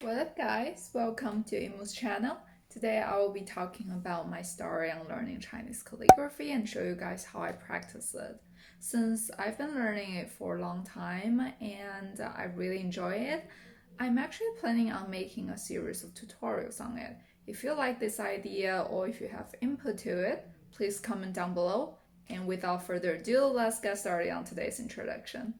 What up guys, welcome to Imu's channel. Today I will be talking about my story on learning Chinese calligraphy and show you guys how I practice it. Since I've been learning it for a long time and I really enjoy it, I'm actually planning on making a series of tutorials on it. If you like this idea or if you have input to it, please comment down below. And without further ado, let's get started on today's introduction.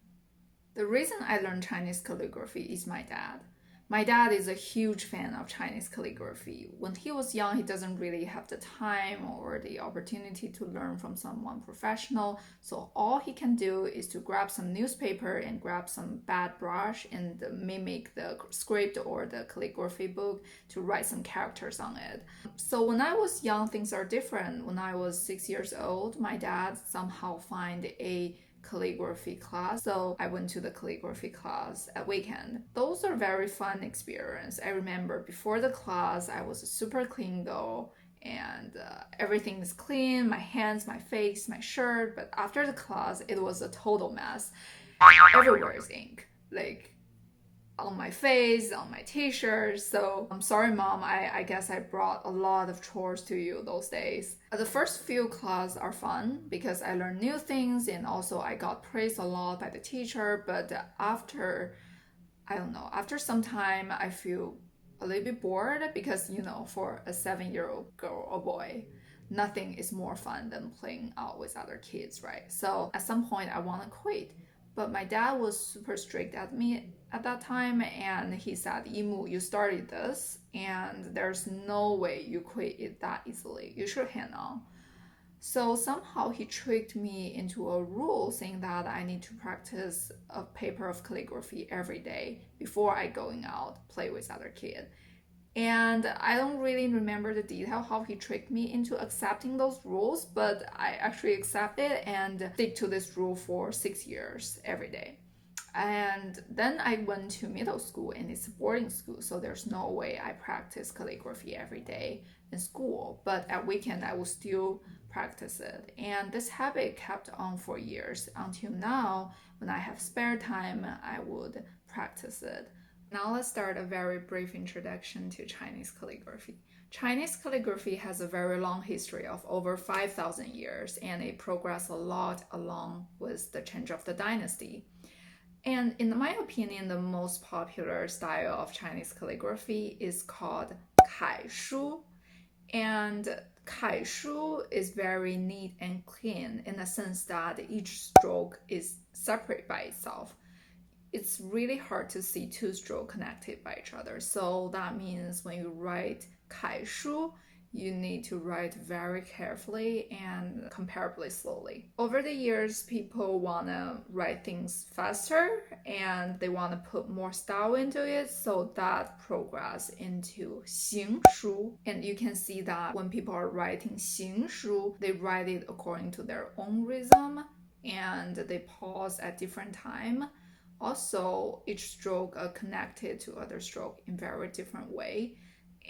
The reason I learned Chinese calligraphy is my dad. My dad is a huge fan of Chinese calligraphy. When he was young, he doesn't really have the time or the opportunity to learn from someone professional, so all he can do is to grab some newspaper and grab some bad brush and mimic the script or the calligraphy book to write some characters on it. So when I was young, things are different. When I was 6 years old, my dad somehow find a calligraphy class, so I went to the calligraphy class at weekend. Those are very fun experience. I remember before the class I was a super clean girl and everything is clean, my hands, my face, my shirt, but after the class it was a total mess. Everywhere is ink, like on my face, on my t-shirt. So I'm sorry mom, I guess I brought a lot of chores to you those days. The first few classes are fun because I learned new things and also I got praised a lot by the teacher, but after some time I feel a little bit bored because for a 7-year-old girl or boy, nothing is more fun than playing out with other kids, right? So at some point I want to quit. But my dad was super strict at me at that time, and he said, Imu, you started this, and there's no way you quit it that easily. You should hang on. So somehow he tricked me into a rule saying that I need to practice a paper of calligraphy every day before I going out play with other kids. And I don't really remember the detail how he tricked me into accepting those rules, but I actually accepted and stick to this rule for 6 years every day. And then I went to middle school and it's a boarding school, so there's no way I practice calligraphy every day in school, but at weekend I will still practice it. And this habit kept on for years until now. When I have spare time, I would practice it. Now let's start a very brief introduction to Chinese calligraphy. Chinese calligraphy has a very long history of over 5,000 years, and it progressed a lot along with the change of the dynasty. And in my opinion, the most popular style of Chinese calligraphy is called Kaishu. And Kaishu is very neat and clean in the sense that each stroke is separate by itself. It's really hard to see two strokes connected by each other. So that means when you write Kaishu, you need to write very carefully and comparably slowly. Over the years, people want to write things faster and they want to put more style into it, so that progress into 行书. And you can see that when people are writing 行书, they write it according to their own rhythm and they pause at different time. Also, each stroke are connected to other stroke in very different way.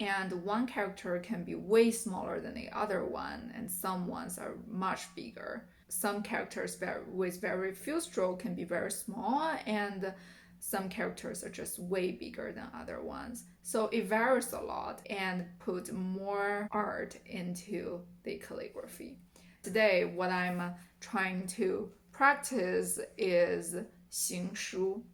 And one character can be way smaller than the other one, and some ones are much bigger. Some characters with very few strokes can be very small, and some characters are just way bigger than other ones. So it varies a lot and put more art into the calligraphy. Today, what I'm trying to practice is 行书,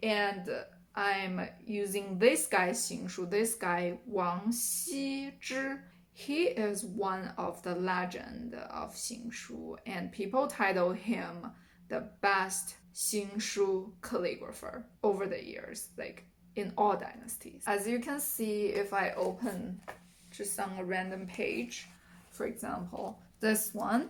and I'm using this guy 行书, this guy Wang Xizhi. He is one of the legend of 行书, and people title him the best 行书calligrapher over the years, like in all dynasties. As you can see, if I open just on a random page, for example, this one,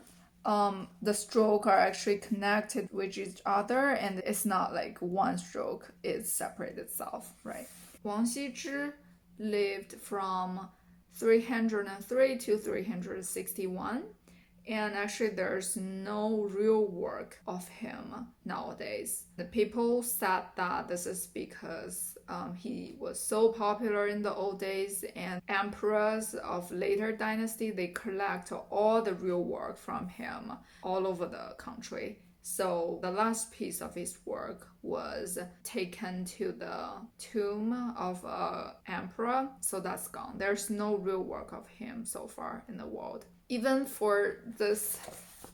the stroke are actually connected with each other, and it's not like one stroke is separate itself, right? Wang Xizhi lived from 303 to 361, and actually there's no real work of him nowadays. The people said that this is because he was so popular in the old days, and emperors of later dynasty, they collect all the real work from him all over the country. So the last piece of his work was taken to the tomb of an emperor, so that's gone. There's no real work of him so far in the world. Even for these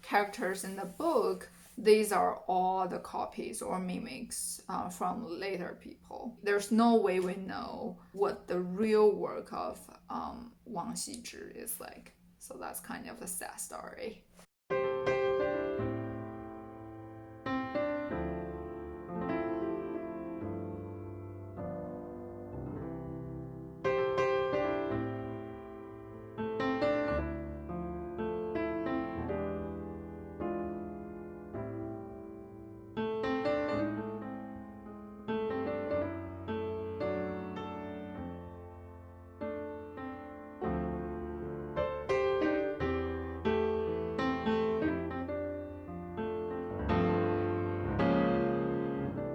characters in the book, these are all the copies or mimics from later people. There's no way we know what the real work of Wang Xizhi is like. So that's kind of a sad story.